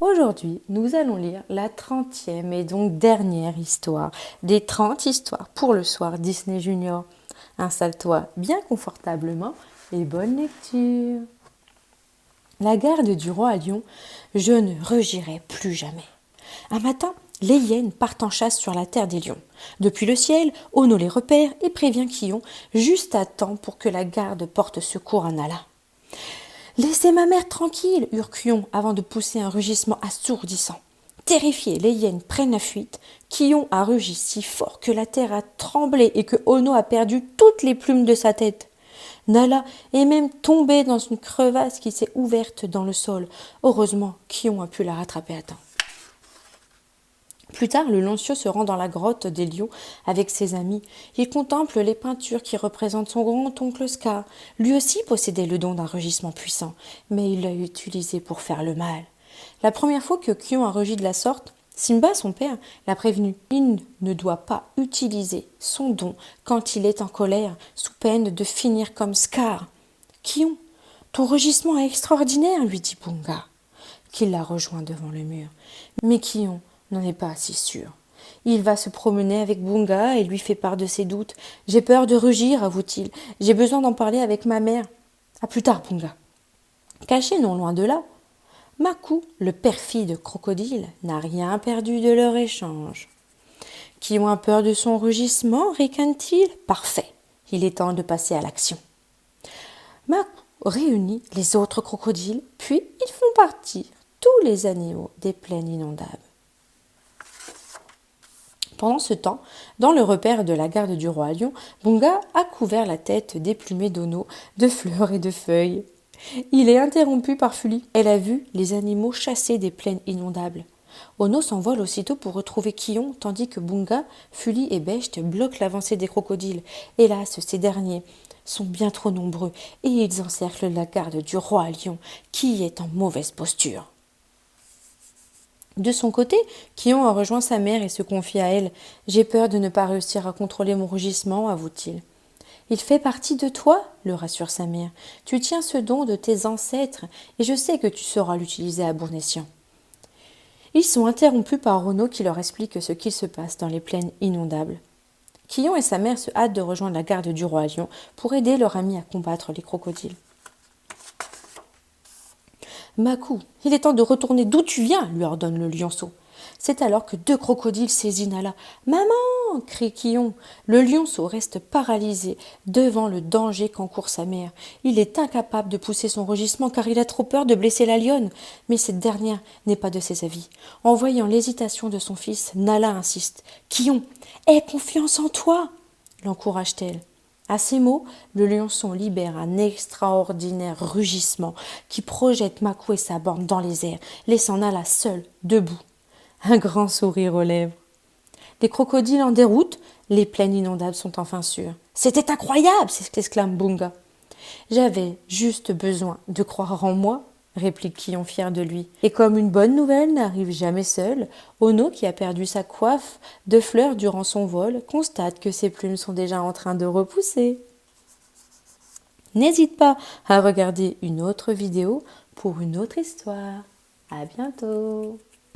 Aujourd'hui, nous allons lire la 30e et donc dernière histoire des 30 histoires pour le soir Disney Junior. Installe-toi bien confortablement et bonne lecture. La garde du roi lion, je ne regirai plus jamais. Un matin, les hyènes partent en chasse sur la terre des lions. Depuis le ciel, Ono les repère et prévient Kion juste à temps pour que la garde porte secours à Nala. Laissez ma mère tranquille, hurle Kion avant de pousser un rugissement assourdissant. Terrifiés, les hyènes prennent la fuite. Kion a rugi si fort que la terre a tremblé et que Ono a perdu toutes les plumes de sa tête. Nala est même tombée dans une crevasse qui s'est ouverte dans le sol. Heureusement, Kion a pu la rattraper à temps. Plus tard, le Loncio se rend dans la grotte des lions avec ses amis. Il contemple les peintures qui représentent son grand-oncle Scar. Lui aussi possédait le don d'un rugissement puissant, mais il l'a utilisé pour faire le mal. La première fois que Kion a rugi de la sorte, Simba, son père, l'a prévenu. Il ne doit pas utiliser son don quand il est en colère, sous peine de finir comme Scar. « Kion, ton rugissement est extraordinaire, lui dit Bunga, qui l'a rejoint devant le mur. Mais Kion n'en est pas si sûr. Il va se promener avec Bunga et lui fait part de ses doutes. « J'ai peur de rugir, avoue-t-il. J'ai besoin d'en parler avec ma mère. À plus tard, Bunga. » Caché non loin de là, Makou, le perfide crocodile, n'a rien perdu de leur échange. « Qui ont peur de son rugissement, ricane-t-il. Parfait. Il est temps de passer à l'action. » Makou réunit les autres crocodiles, puis ils font partir tous les animaux des plaines inondables. Pendant ce temps, dans le repère de la garde du roi lion, Bunga a couvert la tête déplumée d'Ono, de fleurs et de feuilles. Il est interrompu par Fuli. Elle a vu les animaux chassés des plaines inondables. Ono s'envole aussitôt pour retrouver Kion, tandis que Bunga, Fuli et Besht bloquent l'avancée des crocodiles. Hélas, ces derniers sont bien trop nombreux et ils encerclent la garde du roi lion, qui est en mauvaise posture. De son côté, Kion a rejoint sa mère et se confie à elle. « J'ai peur de ne pas réussir à contrôler mon rugissement, avoue-t-il. »« Il fait partie de toi, le rassure sa mère. Tu tiens ce don de tes ancêtres et je sais que tu sauras l'utiliser à bon escient. » Ils sont interrompus par Ono qui leur explique ce qu'il se passe dans les plaines inondables. Kion et sa mère se hâtent de rejoindre la garde du roi lion pour aider leur ami à combattre les crocodiles. « Makou, il est temps de retourner d'où tu viens, lui ordonne le lionceau. C'est alors que deux crocodiles saisissent Nala. « Maman !» crie Kion. Le lionceau reste paralysé devant le danger qu'encourt sa mère. Il est incapable de pousser son rugissement car il a trop peur de blesser la lionne. Mais cette dernière n'est pas de ses avis. En voyant l'hésitation de son fils, Nala insiste. « Kion, aie confiance en toi !» l'encourage-t-elle. À ces mots, le lionceau libère un extraordinaire rugissement qui projette Makou et sa bande dans les airs, laissant Nala seule, debout. Un grand sourire aux lèvres. Les crocodiles en déroute, les plaines inondables sont enfin sûres. « C'était incroyable !» s'exclame Bunga. « J'avais juste besoin de croire en moi !» réplique Kion fier de lui. Et comme une bonne nouvelle n'arrive jamais seule, Ono, qui a perdu sa coiffe de fleurs durant son vol, constate que ses plumes sont déjà en train de repousser. N'hésite pas à regarder une autre vidéo pour une autre histoire. À bientôt.